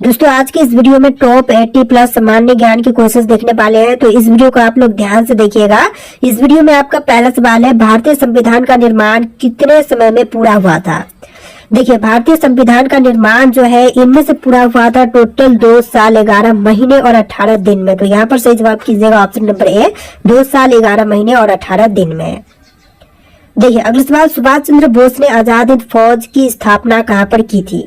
दोस्तों आज के इस वीडियो में टॉप 80 प्लस सामान्य ज्ञान के क्वेश्चंस देखने वाले हैं, तो इस वीडियो को आप लोग ध्यान से देखिएगा। इस वीडियो में आपका पहला सवाल है, भारतीय संविधान का निर्माण कितने समय में पूरा हुआ था। देखिए, भारतीय संविधान का निर्माण जो है इनमें से पूरा हुआ था टोटल 2 साल 11 महीने और 18 दिन में। तो यहाँ पर सही जवाब कीजिएगा ऑप्शन नंबर ए, 2 साल 11 महीने और 18 दिन में। देखिए अगला सवाल, सुभाष चंद्र बोस ने आजाद हिंद फौज की स्थापना कहाँ पर की थी।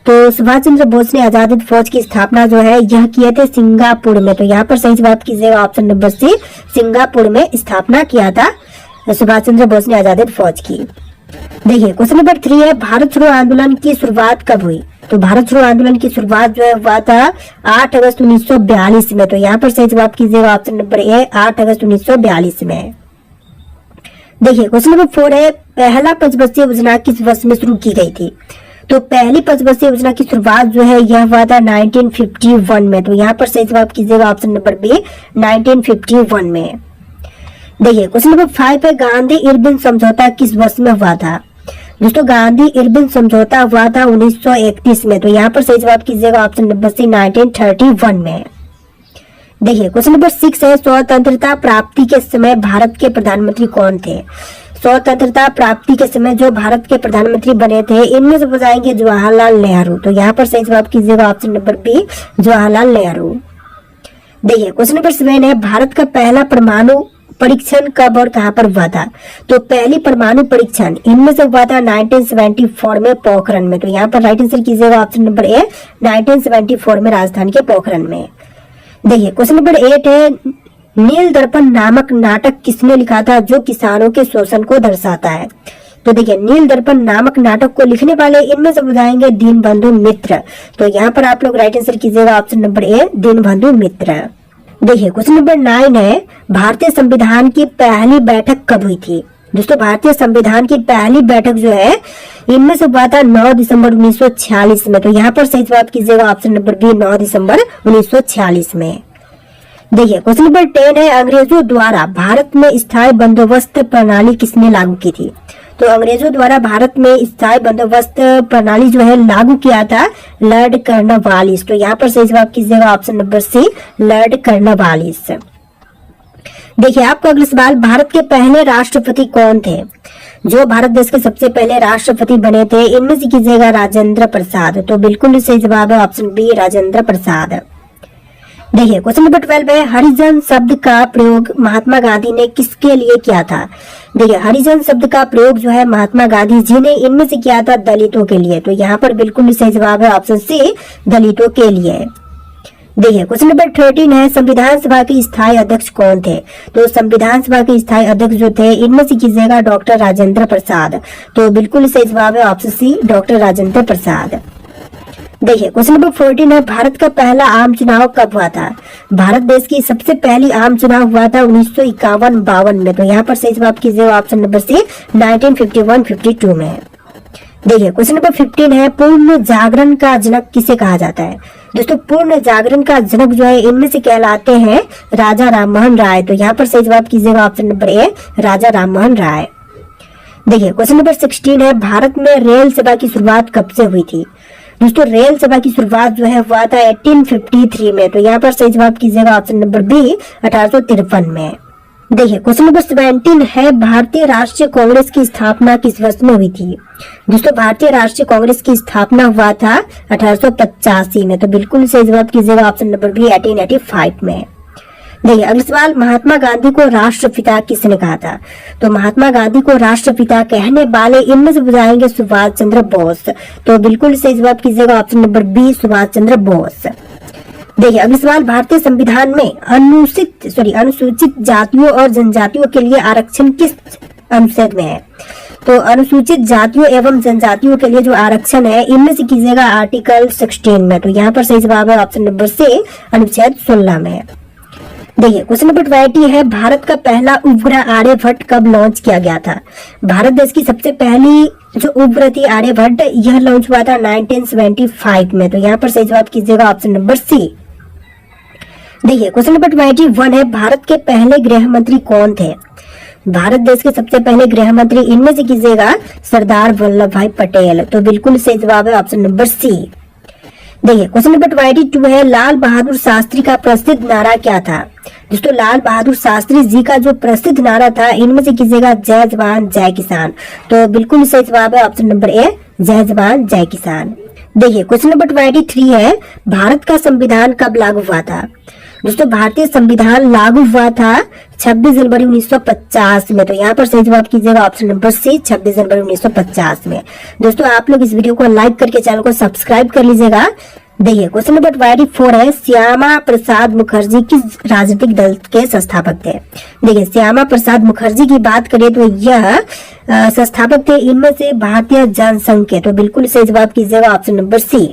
तो सुभाष चंद्र बोस ने आजाद हिंद फौज की स्थापना जो है यह किए थे सिंगापुर में। तो यहाँ पर सही जवाब कीजिएगा ऑप्शन नंबर सी, सिंगापुर में स्थापना किया था सुभाष चंद्र बोस ने आजाद हिंद फौज की। देखिए क्वेश्चन नंबर 3 है, भारत छोड़ो आंदोलन की शुरुआत कब हुई। तो भारत छोड़ो आंदोलन की शुरुआत जो है हुआ था 8 अगस्त 1942 में। तो यहाँ पर सही जवाब कीजिएगा ऑप्शन नंबर ए, 8 अगस्त 1942 में। देखिए क्वेश्चन नंबर 4 है, पहला पंचवर्षीय योजना किस वर्ष में शुरू की गई थी। तो पहली पंचवर्षीय योजना की शुरुआत जो है यह हुआ था 1951 में। तो यहाँ पर सही जवाब कीजिएगा ऑप्शन नंबर बी, 1951 में। देखिए क्वेश्चन नंबर 5 है, गांधी इरविन समझौता किस वर्ष में हुआ था। दोस्तों गांधी इरविन समझौता हुआ था 1931 में। तो यहाँ पर सही जवाब कीजिएगा ऑप्शन नंबर सी, 1931 में। देखिए क्वेश्चन नंबर 6 है, स्वतंत्रता प्राप्ति के समय भारत के प्रधानमंत्री कौन थे। स्वतंत्रता प्राप्ति के समय जो भारत के प्रधानमंत्री बने थे इनमें से बताएंगे जवाहरलाल नेहरू। तो यहाँ पर सही जवाब कीजिएगा option number B, Jawaharlal Nehru. देखिए क्वेश्चन नंबर 7 है, भारत का पहला परमाणु परीक्षण कब और कहां पर हुआ था। तो पहली परमाणु परीक्षण इनमें से हुआ था 1974 में पोखरण में। तो यहाँ पर राइट आंसर कीजिएगा ऑप्शन नंबर ए, 1974 में राजस्थान के पोखरण में। देखिए क्वेश्चन नंबर 8 है, नील दर्पण नामक नाटक किसने लिखा था जो किसानों के शोषण को दर्शाता है। तो देखिए नील दर्पण नामक नाटक को लिखने वाले इनमें से बताएंगे दीनबंधु मित्र। तो यहाँ पर आप लोग राइट आंसर कीजिएगा ऑप्शन नंबर ए, दीनबंधु मित्र। देखिए क्वेश्चन नंबर 9 है, भारतीय संविधान की पहली बैठक कब हुई थी। दोस्तों भारतीय संविधान की पहली बैठक जो है इनमें से हुआ था 9 दिसंबर 1946 में। तो यहाँ पर सही जवाब कीजिएगा ऑप्शन नंबर बी, 9 दिसंबर 1946 में। देखिए क्वेश्चन नंबर 10 है, अंग्रेजों द्वारा भारत में स्थायी बंदोबस्त प्रणाली किसने लागू की थी। तो अंग्रेजों द्वारा भारत में स्थायी बंदोबस्त प्रणाली जो है लागू किया था लॉर्ड कॉर्नवालिस। तो यहाँ पर सही जवाब कीजिएगा option number C, Lord Cornwallis. देखिए आपका अगला सवाल, भारत के पहले राष्ट्रपति कौन थे। जो भारत देश के सबसे पहले राष्ट्रपति बने थे इनमें से कीजिएगा राजेंद्र प्रसाद। तो बिल्कुल सही जवाब है ऑप्शन बी, राजेंद्र प्रसाद। देखिए क्वेश्चन नंबर 12 है, हरिजन शब्द का प्रयोग महात्मा गांधी ने किसके लिए किया था। देखिए हरिजन शब्द का प्रयोग जो है महात्मा गांधी जी ने इनमें से किया था दलितों के लिए। तो यहाँ पर बिल्कुल सही जवाब है ऑप्शन सी, दलितों के लिए। देखिए क्वेश्चन नंबर 13 है, संविधान सभा के स्थायी अध्यक्ष कौन थे। तो संविधान सभा के स्थायी अध्यक्ष जो थे इनमें से कीजिएगा डॉक्टर राजेंद्र प्रसाद। तो बिल्कुल सही जवाब है option C, doctor Rajendra Prasad. देखिए क्वेश्चन नंबर 14 है, भारत का पहला आम चुनाव कब हुआ था। भारत देश की सबसे पहली आम चुनाव हुआ था 1951-52 में। तो यहाँ पर सही जवाब कीजिएगा ऑप्शन नंबर सी, 1951-52 में। देखिए क्वेश्चन नंबर 15 है, पूर्ण जागरण का जनक किसे कहा जाता है। दोस्तों पूर्ण जागरण का जनक जो है इनमें से कहलाते हैं राजा राममोहन राय। तो यहाँ पर सही जवाब कीजिएगा option number A, Raja Rammohan Roy. देखिए क्वेश्चन नंबर 16 है, भारत में रेल सेवा की शुरुआत कब से हुई थी। दोस्तों रेल सेवा की शुरुआत जो है हुआ था 1853 में। तो यहाँ पर सही जवाब कीजिएगा ऑप्शन नंबर बी, 1853 में। देखिए क्वेश्चन नंबर 17 है, भारतीय राष्ट्रीय कांग्रेस की स्थापना किस वर्ष में हुई थी। दोस्तों भारतीय राष्ट्रीय कांग्रेस की स्थापना हुआ था 1885 में। तो बिल्कुल सही जवाब कीजिएगा ऑप्शन नंबर बी, 1885 में। देखिए अगला सवाल, महात्मा गांधी को राष्ट्रपिता किसने कहा था। तो महात्मा गांधी को राष्ट्रपिता कहने वाले इनमें से बताएंगे सुभाष चंद्र बोस। तो बिल्कुल सही जवाब कीजिएगा option number B, Subhash Chandra Bose. देखिए अगला सवाल, भारतीय संविधान में अनुसूचित जातियों और जनजातियों के लिए आरक्षण किस अनुच्छेद में है। तो अनुसूचित जातियों एवं जनजातियों के लिए जो आरक्षण है इनमें से कीजिएगा आर्टिकल 16 में। तो यहाँ पर सही जवाब है ऑप्शन नंबर सी, अनुच्छेद 16 में। देखिए क्वेश्चन नंबर 20 है, भारत का पहला उपग्रह आर्यभट्ट कब लॉन्च किया गया था। भारत देश की सबसे पहली जो उपग्रह थी आर्यभट्ट यह लॉन्च हुआ था 1975 में। तो यहाँ पर सही जवाब कीजिएगा ऑप्शन नंबर सी। देखिए क्वेश्चन नंबर 21 है, भारत के पहले गृह मंत्री कौन थे। भारत देश के सबसे पहले गृह मंत्री इनमें से कीजिएगा सरदार वल्लभ भाई पटेल। तो बिल्कुल सही जवाब है ऑप्शन नंबर सी। देखिए क्वेश्चन नंबर 22 है, लाल बहादुर शास्त्री का प्रसिद्ध नारा क्या था? दोस्तों लाल बहादुर शास्त्री जी का जो प्रसिद्ध नारा था, इनमें से कीजिएगा जय जवान जय किसान। तो बिल्कुल सही जवाब है ऑप्शन नंबर ए, जय जवान जय किसान। देखिए क्वेश्चन नंबर 23 है, भारत का संविधान कब लागू हुआ था? दोस्तों भारतीय संविधान लागू हुआ था 26 जनवरी 1950 में। तो यहाँ पर सही जवाब कीजिएगा ऑप्शन नंबर सी, 26 जनवरी 1950 में। दोस्तों आप लोग इस वीडियो को लाइक करके चैनल को सब्सक्राइब कर लीजिएगा। देखिए क्वेश्चन नंबर 24 है, श्यामा प्रसाद मुखर्जी किस राजनीतिक दल के संस्थापक थे? देखिए श्यामा प्रसाद मुखर्जी की बात करें तो यह संस्थापक थे इनमें से भारतीय जनसंघ के। तो बिल्कुल सही जवाब कीजिएगा ऑप्शन नंबर सी।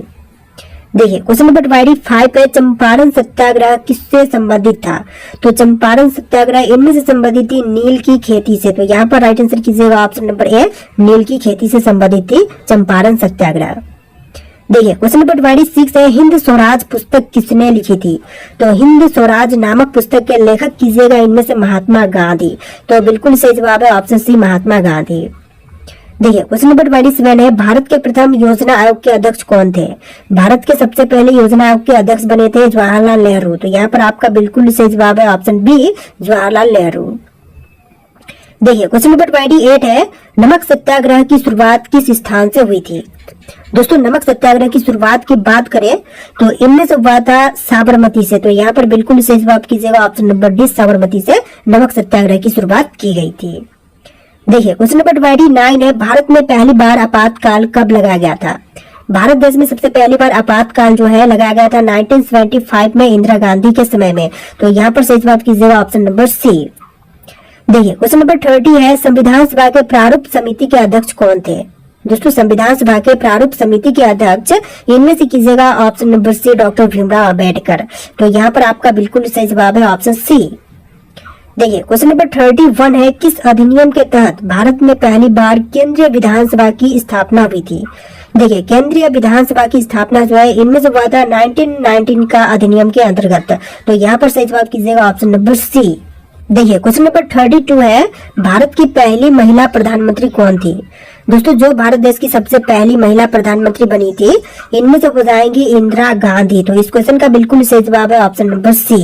देखिए क्वेश्चन नंबर 25 है, चंपारण सत्याग्रह किससे संबंधित था? तो चंपारण सत्याग्रह इनमें से संबंधित थी नील की खेती से। तो यहाँ पर राइट आंसर कीजिएगा ऑप्शन नंबर ए, नील की खेती से संबंधित थी चंपारण सत्याग्रह। देखिए क्वेश्चन नंबर 26 है, हिंद स्वराज पुस्तक किसने लिखी थी? तो हिंद स्वराज नामक पुस्तक के लेखक कीजिएगा इनमें से महात्मा गांधी। तो बिल्कुल सही जवाब है ऑप्शन सी, महात्मा गांधी। देखिए क्वेश्चन नंबर 27 है, भारत के प्रथम योजना आयोग के अध्यक्ष कौन थे? भारत के सबसे पहले योजना आयोग के अध्यक्ष बने थे जवाहरलाल नेहरू। तो यहाँ पर आपका बिल्कुल सही जवाब है ऑप्शन बी, जवाहरलाल नेहरू। देखिए क्वेश्चन नंबर 28 है, नमक सत्याग्रह की शुरुआत किस स्थान से हुई थी? दोस्तों नमक सत्याग्रह की शुरुआत की बात करें तो इनमें से हुआ था साबरमती से। तो यहाँ पर बिल्कुल सही जवाब कीजिएगा ऑप्शन नंबर डी, साबरमती से नमक सत्याग्रह की शुरुआत की गई थी। देखिए क्वेश्चन नंबर 29 है, भारत में पहली बार आपातकाल कब लगाया गया था? भारत देश में सबसे पहली बार आपातकाल जो है लगाया गया था 1975 में इंदिरा गांधी के समय में। तो यहाँ पर सही जवाब कीजिएगा ऑप्शन नंबर सी। देखिए क्वेश्चन नंबर 30 है, संविधान सभा के प्रारूप समिति के अध्यक्ष कौन थे? दोस्तों संविधान सभा के प्रारूप समिति के अध्यक्ष इनमें से कीजिएगा option number C, doctor Bhimrao Ambedkar. तो यहाँ पर आपका बिल्कुल सही जवाब है ऑप्शन सी। देखिए क्वेश्चन नंबर 31 है, किस अधिनियम के तहत भारत में पहली बार केंद्रीय विधानसभा की स्थापना हुई थी? देखिए केंद्रीय विधानसभा की स्थापना जो है इनमें से हुआ था 1919 का अधिनियम के अंतर्गत। तो यहाँ पर सही जवाब कीजिएगा ऑप्शन नंबर सी। देखिए क्वेश्चन नंबर 32 है, भारत की पहली महिला प्रधानमंत्री कौन थी? दोस्तों जो भारत देश की सबसे पहली महिला प्रधानमंत्री बनी थी इनमें से हो जाएंगी इंदिरा गांधी। तो इस क्वेश्चन का बिल्कुल सही जवाब है ऑप्शन नंबर सी।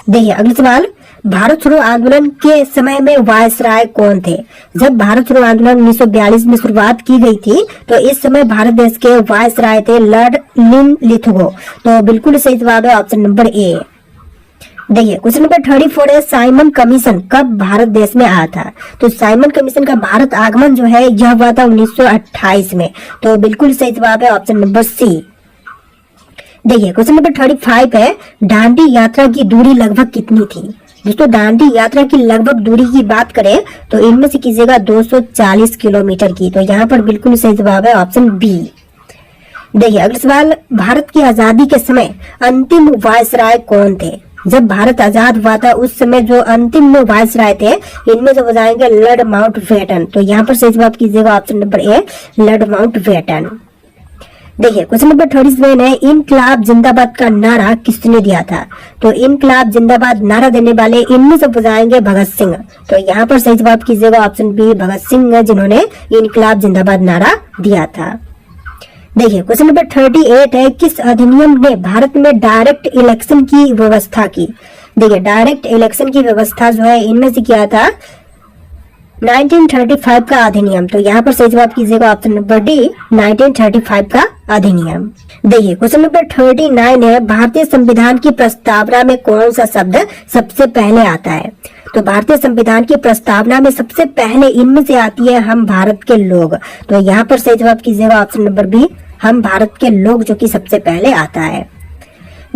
देखिए अगला सवाल, भारत छोड़ो आंदोलन के समय में वायसराय कौन थे? जब भारत छोड़ो आंदोलन 1942 में शुरुआत की गई थी तो इस समय भारत देश के वायसराय थे लॉर्ड लिनलिथगो। तो बिल्कुल सही जवाब है ऑप्शन नंबर ए। देखिए क्वेश्चन नंबर 34 है, साइमन कमीशन कब भारत देश में आया था? तो साइमन कमीशन का भारत आगमन जो है यह हुआ था 1928 में। तो बिल्कुल सही जवाब है ऑप्शन नंबर सी। देखिए क्वेश्चन नंबर 35 है, दांडी यात्रा की दूरी लगभग कितनी थी? दोस्तों दांडी यात्रा की लगभग दूरी की बात करें तो इनमें से कीजिएगा 240 किलोमीटर की। तो यहाँ पर बिल्कुल सही जवाब है ऑप्शन बी। देखिए अगला सवाल, भारत की आजादी के समय अंतिम वायसराय कौन थे? जब भारत आजाद हुआ था उस समय जो अंतिम वायसराय थे इनमें से हो जाएंगे लॉर्ड माउंटबेटन। तो यहाँ पर सही जवाब कीजिएगा option number A, Lord Mountbatten. देखिए क्वेश्चन नंबर 37 है, इनकलाब जिंदाबाद का नारा किसने दिया था? तो इनकलाब जिंदाबाद नारा देने वाले इनमें से हो जाएंगे भगत सिंह। तो यहाँ पर सही जवाब कीजिएगा ऑप्शन बी, भगत सिंह जिन्होंने इनकलाब जिंदाबाद नारा दिया था। देखिए क्वेश्चन नंबर 38 है, किस अधिनियम ने भारत में डायरेक्ट इलेक्शन की व्यवस्था की? देखिए डायरेक्ट इलेक्शन की व्यवस्था जो है इनमें से किया था 1935 का अधिनियम। तो यहाँ पर सही जवाब कीजिएगा ऑप्शन नंबर डी, 1935 का अधिनियम। देखिए क्वेश्चन नंबर 39 है, भारतीय संविधान की प्रस्तावना में कौन सा शब्द सबसे पहले आता है? तो भारतीय संविधान की प्रस्तावना में सबसे पहले इनमें से आती है हम भारत के लोग। तो यहाँ पर सही जवाब कीजिएगा ऑप्शन नंबर बी, हम भारत के लोग, जो कि सबसे पहले आता है।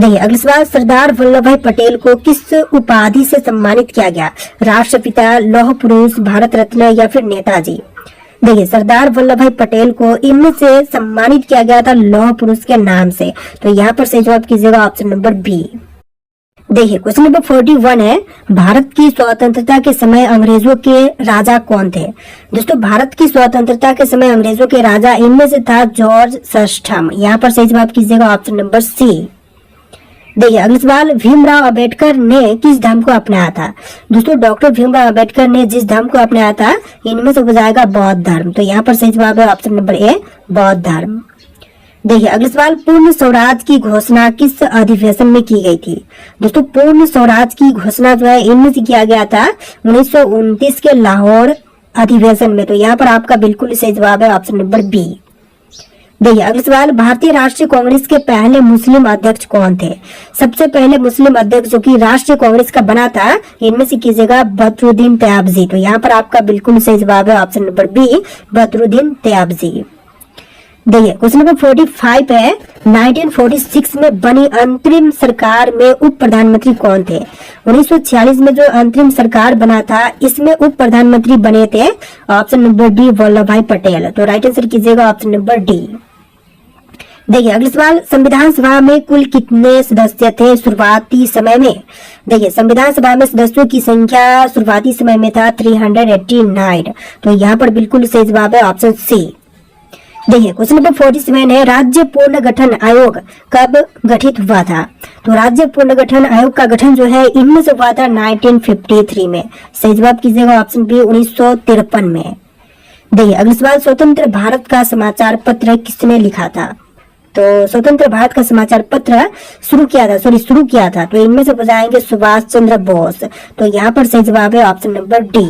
देखिए अगला सवाल, सरदार वल्लभ भाई पटेल को किस उपाधि से सम्मानित किया गया? राष्ट्रपिता, लौह पुरुष, भारत रत्न या फिर नेताजी? देखिए सरदार वल्लभ भाई पटेल को इनमें से सम्मानित किया गया था लौह पुरुष के नाम से। तो यहाँ पर सही जवाब कीजिएगा ऑप्शन नंबर बी। देखिए क्वेश्चन नंबर 41 है, भारत की स्वतंत्रता के समय अंग्रेजों के राजा कौन थे? दोस्तों भारत की स्वतंत्रता के समय अंग्रेजों के राजा इनमें से था जॉर्ज षष्ठम। यहाँ पर सही जवाब कीजिएगा ऑप्शन नंबर सी। देखिए अगला सवाल, भीमराव अंबेडकर ने किस धर्म को अपनाया था? दोस्तों डॉक्टर भीमराव अंबेडकर ने जिस धर्म को अपनाया था इनमें से हो जाएगा बौद्ध धर्म। तो यहाँ पर सही जवाब है ऑप्शन नंबर ए, बौद्ध धर्म। देखिए अगला सवाल, पूर्ण स्वराज की घोषणा किस अधिवेशन में की गई थी? दोस्तों पूर्ण स्वराज की घोषणा जो है इनमें से किया गया था 1929 के लाहौर अधिवेशन में। तो यहाँ पर आपका बिल्कुल सही जवाब है ऑप्शन नंबर बी। देखिए अगला सवाल, भारतीय राष्ट्रीय कांग्रेस के पहले मुस्लिम अध्यक्ष कौन थे? सबसे पहले मुस्लिम अध्यक्ष जो कि राष्ट्रीय कांग्रेस का बना था, इनमें से कीजिएगा बदरुद्दीन तयाबजी। तो यहाँ पर आपका बिल्कुल सही जवाब है ऑप्शन नंबर बी, बदरुद्दीन तयाबजी। देखिए क्वेश्चन नंबर 45 है, 1946 में बनी अंतरिम सरकार में उप प्रधानमंत्री कौन थे? 1946 में जो अंतरिम सरकार बना था, इसमें उप प्रधानमंत्री बने थे ऑप्शन नंबर डी, वल्लभ भाई पटेल। तो राइट आंसर कीजिएगा ऑप्शन नंबर डी। देखिए अगला सवाल, संविधान सभा में कुल कितने सदस्य थे शुरुआती समय में? देखिए संविधान सभा में सदस्यों की संख्या शुरुआती समय में था 389। तो यहाँ पर बिल्कुल सही जवाब है ऑप्शन सी। देखिए क्वेश्चन नंबर 47 है, राज्य पुनर्गठन आयोग कब गठित हुआ था? तो राज्य पुनर्गठन आयोग का गठन जो है इनमें से हुआ था 1953 में। सही जवाब कीजिएगा ऑप्शन बी, 1953 में। देखिए अगला सवाल, स्वतंत्र भारत का समाचार पत्र किसने लिखा था? तो स्वतंत्र भारत का समाचार पत्र शुरू किया था तो इनमें से बताएंगे सुभाष चंद्र बोस। तो यहाँ पर सही जवाब है ऑप्शन नंबर डी।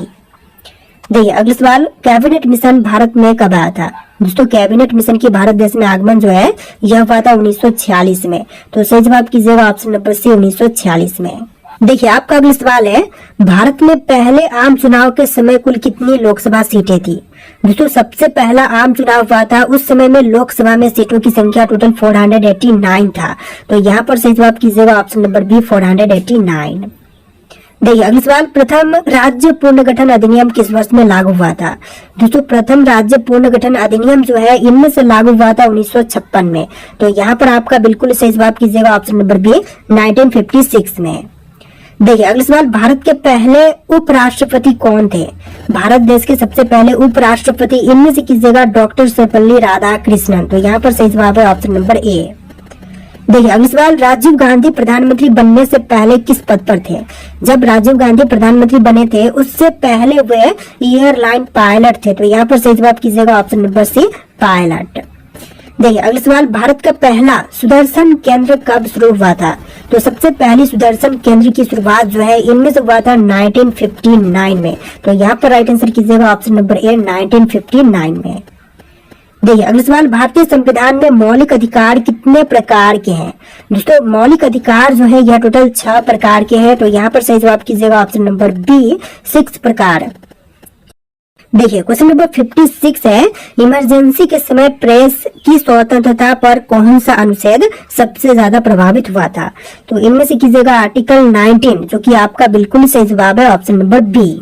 देखिए अगला सवाल, कैबिनेट मिशन भारत में कब आया था? दोस्तों कैबिनेट मिशन की भारत देश में आगमन जो है यह हुआ था 1946 में। तो सही जवाब कीजिएगा ऑप्शन नंबर सी, 1946 में। देखिए आपका अगला सवाल है, भारत में पहले आम चुनाव के समय कुल कितनी लोकसभा सीटें थी? दोस्तों सबसे पहला आम चुनाव हुआ था उस समय में लोकसभा में सीटों की संख्या टोटल 489 था। तो यहाँ पर सही जवाब कीजिएगा ऑप्शन नंबर बी, 489। देखिए अगला सवाल, प्रथम राज्य पुनर्गठन अधिनियम किस वर्ष में लागू हुआ था? दोस्तों प्रथम राज्य पुनर्गठन अधिनियम जो है इनमें से लागू हुआ था 1956 में। तो यहाँ पर आपका बिल्कुल सही जवाब कीजिएगा ऑप्शन नंबर बी, 1956 में। देखिए अगला सवाल, भारत के पहले उपराष्ट्रपति कौन थे? भारत देश के सबसे पहले उपराष्ट्रपति इनमें से कीजिएगा डॉक्टर सर्वपल्ली राधाकृष्णन। तो यहाँ पर सही जवाब है ऑप्शन नंबर ए। देखिए अगला सवाल, राजीव गांधी प्रधानमंत्री बनने से पहले किस पद पर थे? जब राजीव गांधी प्रधानमंत्री बने थे उससे पहले वे एयरलाइन पायलट थे। तो यहाँ पर सही जवाब कीजिएगा ऑप्शन नंबर सी, पायलट। देखिए अगला सवाल, भारत का पहला सुदर्शन केंद्र कब शुरू हुआ था? तो सबसे पहली सुदर्शन केंद्र की शुरुआत जो है इनमें से हुआ था 1959 में। तो यहाँ पर राइट आंसर कीजिएगा ऑप्शन नंबर ए, 1959 में। देखिए अगला सवाल, भारतीय संविधान में मौलिक अधिकार कितने प्रकार के हैं? दोस्तों मौलिक अधिकार जो है यह टोटल 6 प्रकार के हैं। तो यहाँ पर सही जवाब कीजिएगा ऑप्शन नंबर बी, 6 प्रकार। देखिए क्वेश्चन नंबर 56 है, इमरजेंसी के समय प्रेस की स्वतंत्रता पर कौन सा अनुच्छेद सबसे ज्यादा प्रभावित हुआ था? तो इनमें से कीजिएगा आर्टिकल 19, जो कि आपका बिल्कुल सही जवाब है ऑप्शन नंबर बी।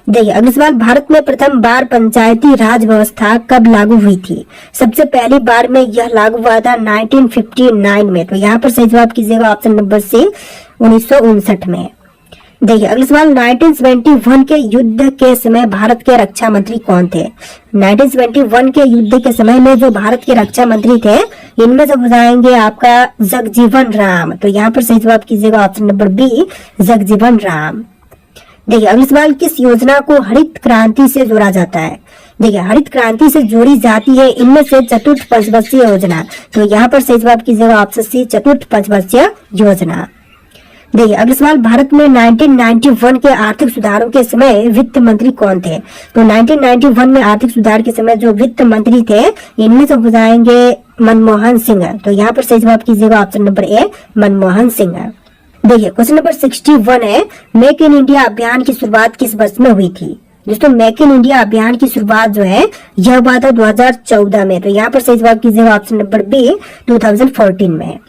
देखिए अगला सवाल, भारत में प्रथम बार पंचायती राज व्यवस्था कब लागू हुई थी? सबसे पहली बार में यह लागू हुआ था 1959 में। तो यहाँ पर सही जवाब कीजिएगा ऑप्शन नंबर सी, 1959 में। देखिए अगला सवाल, 1971 के युद्ध के समय भारत के रक्षा मंत्री कौन थे? 1971 के युद्ध के समय में जो भारत के रक्षा मंत्री थे इनमें से बताएंगे आपका जगजीवन राम। तो यहाँ पर सही जवाब कीजिएगा option number B, Jagjivan Ram. देखिए अगला सवाल, किस योजना को हरित क्रांति से जोड़ा जाता है? देखिए हरित क्रांति से जोड़ी जाती है इनमें से चतुर्थ पंचवर्षीय योजना। तो यहाँ पर सही जवाब कीजिएगा ऑप्शन सी, चतुर्थ पंचवर्षीय योजना। देखिए अगला सवाल, भारत में 1991 के आर्थिक सुधारों के समय वित्त मंत्री कौन थे? तो 1991 में आर्थिक सुधार के समय जो वित्त मंत्री थे इनमें से बताएंगे मनमोहन सिंह। तो यहाँ पर सही जवाब कीजिएगा option number A, Manmohan Singh. देखिए क्वेश्चन नंबर 61 है, मेक इन इंडिया अभियान की शुरुआत किस वर्ष में हुई थी? दोस्तों मेक इन इंडिया अभियान की शुरुआत जो है यह हुआ था 2014 में। तो यहाँ पर सही जवाब कीजिएगा ऑप्शन नंबर बी, 2014 में।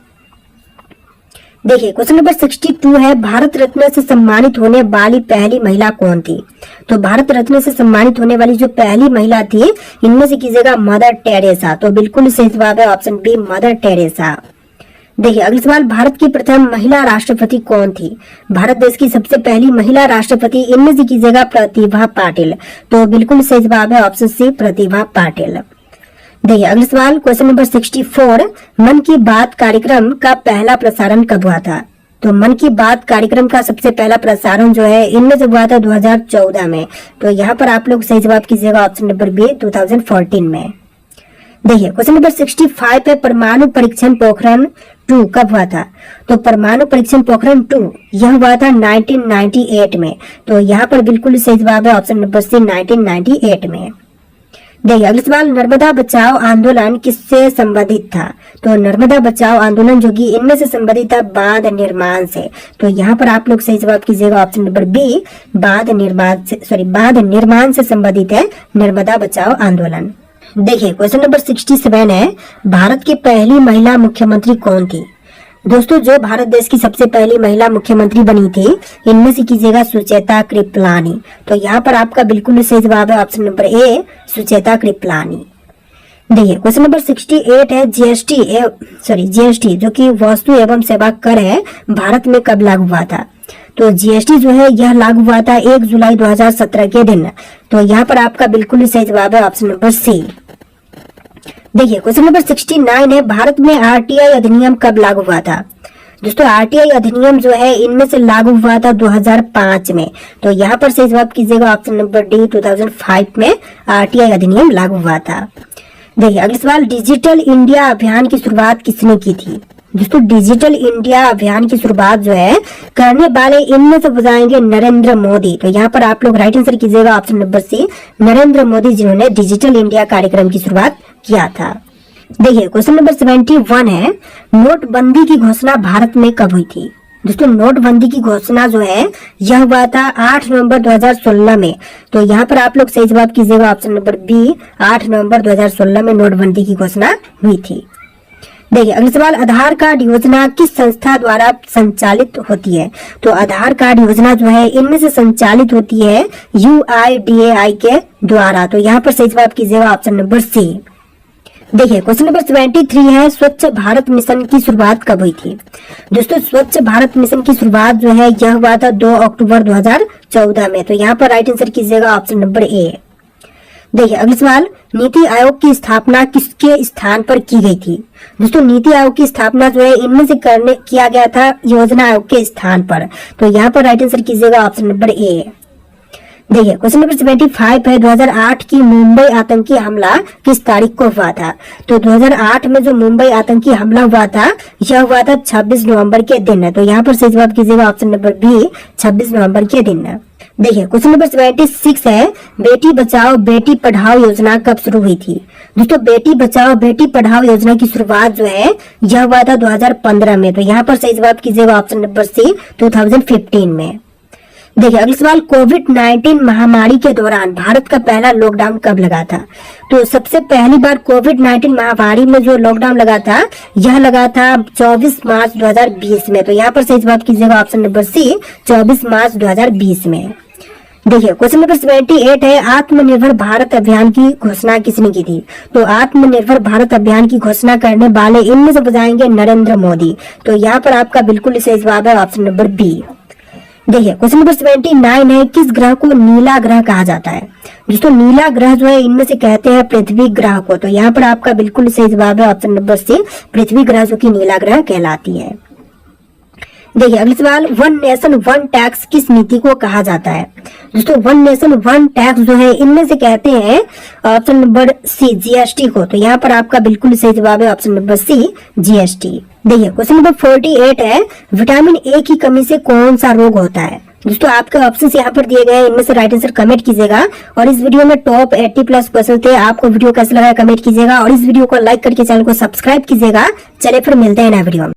देखिए क्वेश्चन नंबर 62 है, भारत रत्न से सम्मानित होने वाली पहली महिला कौन थी? तो भारत रत्न से सम्मानित होने वाली जो पहली महिला थी इनमें से कीजिएगा मदर टेरेसा। तो बिल्कुल सही जवाब है ऑप्शन बी, मदर टेरेसा। देखिए अगला सवाल, भारत की प्रथम महिला राष्ट्रपति कौन थी? भारत देश की सबसे पहली महिला राष्ट्रपति इनमें से कीजिएगा प्रतिभा पाटिल। तो बिल्कुल सही जवाब है ऑप्शन सी, प्रतिभा पाटिल। देखिए अगला सवाल, क्वेश्चन नंबर 64, मन की बात कार्यक्रम का पहला प्रसारण कब हुआ था? तो मन की बात कार्यक्रम का सबसे पहला प्रसारण जो है इनमें से हुआ था 2014 में। तो यहाँ पर आप लोग सही जवाब कीजिएगा ऑप्शन नंबर बी, 2014 में। देखिए क्वेश्चन नंबर 65 है, परमाणु परीक्षण पोखरण 2 कब हुआ था? तो परमाणु परीक्षण पोखरण 2 यह हुआ था 1998 में। तो यहाँ पर बिल्कुल सही जवाब है ऑप्शन नंबर सी 1998 में। देखिए अगला सवाल, नर्मदा बचाओ आंदोलन किससे संबंधित था? तो नर्मदा बचाओ आंदोलन जो कि इनमें से संबंधित था बांध निर्माण से। तो यहाँ पर आप लोग सही जवाब कीजिएगा ऑप्शन नंबर बी, बांध निर्माण से संबंधित है नर्मदा बचाओ आंदोलन। देखिए क्वेश्चन नंबर 67 है, भारत की पहली महिला मुख्यमंत्री कौन थी? दोस्तों जो भारत देश की सबसे पहली महिला मुख्यमंत्री बनी थी इनमें से कीजिएगा सुचेता कृपलानी। तो यहाँ पर आपका बिल्कुल सही जवाब है option number A, Sucheta Kripalani. देखिए क्वेश्चन नंबर 68 है, जीएसटी जो कि वस्तु एवं सेवा कर है भारत में कब लागू हुआ था? तो जीएसटी जो है यह लागू हुआ था 1 जुलाई 2017 के दिन। तो यहाँ पर आपका बिल्कुल सही जवाब है ऑप्शन नंबर सी। देखिए क्वेश्चन नंबर 69 है, भारत में आरटीआई अधिनियम कब लागू हुआ था? दोस्तों आरटीआई अधिनियम जो है इनमें से लागू हुआ था 2005 में। तो यहाँ पर सही जवाब कीजिएगा ऑप्शन नंबर डी, 2005 में आरटीआई अधिनियम लागू हुआ था। देखिए अगला सवाल, डिजिटल इंडिया अभियान की शुरुआत किसने की थी? दोस्तों डिजिटल इंडिया अभियान की शुरुआत जो है करने वाले इनमें से बताएंगे नरेंद्र मोदी। तो यहाँ पर आप लोग राइट आंसर कीजिएगा option number C, Narendra Modi जिन्होंने डिजिटल इंडिया कार्यक्रम की शुरुआत किया था। देखिए क्वेश्चन नंबर 71 है, नोटबंदी की घोषणा भारत में कब हुई थी? दोस्तों नोटबंदी की घोषणा जो है यह हुआ था 8 नवंबर 2016 में। तो यहाँ पर आप लोग सही जवाब कीजिएगा ऑप्शन नंबर बी, 8 नवंबर 2016 में नोटबंदी की घोषणा हुई थी। देखिए अगला सवाल, आधार कार्ड योजना किस संस्था द्वारा संचालित होती है? तो आधार कार्ड योजना जो है इनमें से संचालित होती है UIDAI के द्वारा। तो यहाँ पर सही जवाब कीजिएगा ऑप्शन नंबर सी। देखिए क्वेश्चन नंबर 73 है, स्वच्छ भारत मिशन की शुरुआत कब हुई थी? दोस्तों स्वच्छ भारत मिशन की शुरुआत जो है यह हुआ था 2 अक्टूबर 2014 में। तो यहाँ पर राइट आंसर कीजिएगा ऑप्शन नंबर ए। देखिए अगला सवाल, नीति आयोग की स्थापना किसके स्थान पर की गई थी? दोस्तों नीति आयोग की स्थापना जो है इनमें से किया गया था योजना आयोग के स्थान पर। तो यहाँ पर राइट आंसर कीजिएगा ऑप्शन नंबर ए। देखिए क्वेश्चन नंबर 75 है, 2008 की मुंबई आतंकी हमला किस तारीख को हुआ था? तो 2008 में जो मुंबई आतंकी हमला हुआ था यह हुआ था 26 नवंबर के दिन। तो यहाँ पर सही जवाब कीजिएगा ऑप्शन नंबर बी, 26 नवंबर के दिन। देखिए क्वेश्चन नंबर 76 है, बेटी बचाओ बेटी पढ़ाओ योजना कब शुरू हुई थी? दोस्तों बेटी बचाओ बेटी पढ़ाओ योजना की शुरुआत जो है यह हुआ था 2015 में। तो यहाँ पर सही जवाब कीजिएगा ऑप्शन नंबर सी, 2015 में। देखिए अगला सवाल, कोविड-19 महामारी के दौरान भारत का पहला लॉकडाउन कब लगा था? तो सबसे पहली बार कोविड-19 महामारी में जो लॉकडाउन लगा था यह लगा था 24 मार्च 2020 में। तो यहाँ पर सही जवाब कीजिएगा ऑप्शन नंबर सी, 24 मार्च 2020 में। देखिए क्वेश्चन नंबर 78 है, आत्मनिर्भर भारत अभियान की घोषणा किसने की थी? तो आत्मनिर्भर भारत अभियान की घोषणा करने वाले इनमें से बताएंगे नरेंद्र मोदी। तो यहाँ पर आपका बिल्कुल सही जवाब है ऑप्शन नंबर बी। देखिए क्वेश्चन नंबर 79 है, किस ग्रह को नीला ग्रह कहा जाता है? दोस्तों नीला ग्रह जो है इनमें से कहते हैं पृथ्वी ग्रह को। तो यहाँ पर आपका बिल्कुल सही जवाब है ऑप्शन नंबर सी, पृथ्वी ग्रह जो कि नीला ग्रह कहलाती है। देखिए अगला सवाल, वन नेशन वन टैक्स किस नीति को कहा जाता है? दोस्तों वन नेशन वन टैक्स जो है इनमें से कहते हैं ऑप्शन नंबर सी, जीएसटी को। तो यहाँ पर आपका बिल्कुल सही जवाब है ऑप्शन नंबर सी, जीएसटी। देखिए क्वेश्चन नंबर 48 है, विटामिन ए की कमी से कौन सा रोग होता है? दोस्तों आपके ऑप्शंस यहाँ पर दिए गए हैं, इनमें से राइट आंसर कमेंट कीजिएगा। और इस वीडियो में टॉप 80+ क्वेश्चन थे, आपको वीडियो कैसा लगा कमेंट कीजिएगा और इस वीडियो को लाइक करके चैनल को सब्सक्राइब कीजिएगा। चलिए फिर मिलते हैं नए वीडियो में।